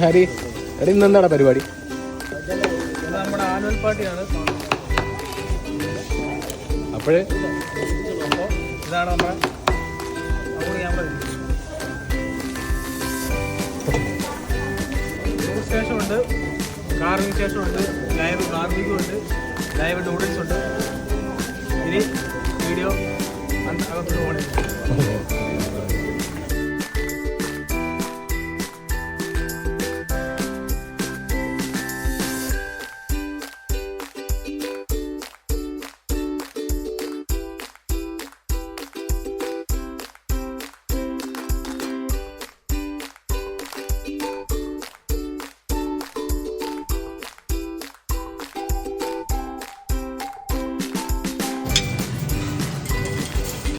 ഹരി ഹരി ഇന്നെന്താണ് പരിപാടി? നമ്മുടെ ആനുവൽ പാർട്ടിയാണ്. അപ്പോഴേ ഇതാണ് നമ്മുടെ സ്റ്റേഷൻ ഉണ്ട്, കാർവിംഗ് സ്റ്റേഷൻ ഉണ്ട്, ലൈവ് കാർവിംഗും ഉണ്ട്, ലൈവ് നൂഡിൽസ് ഉണ്ട്.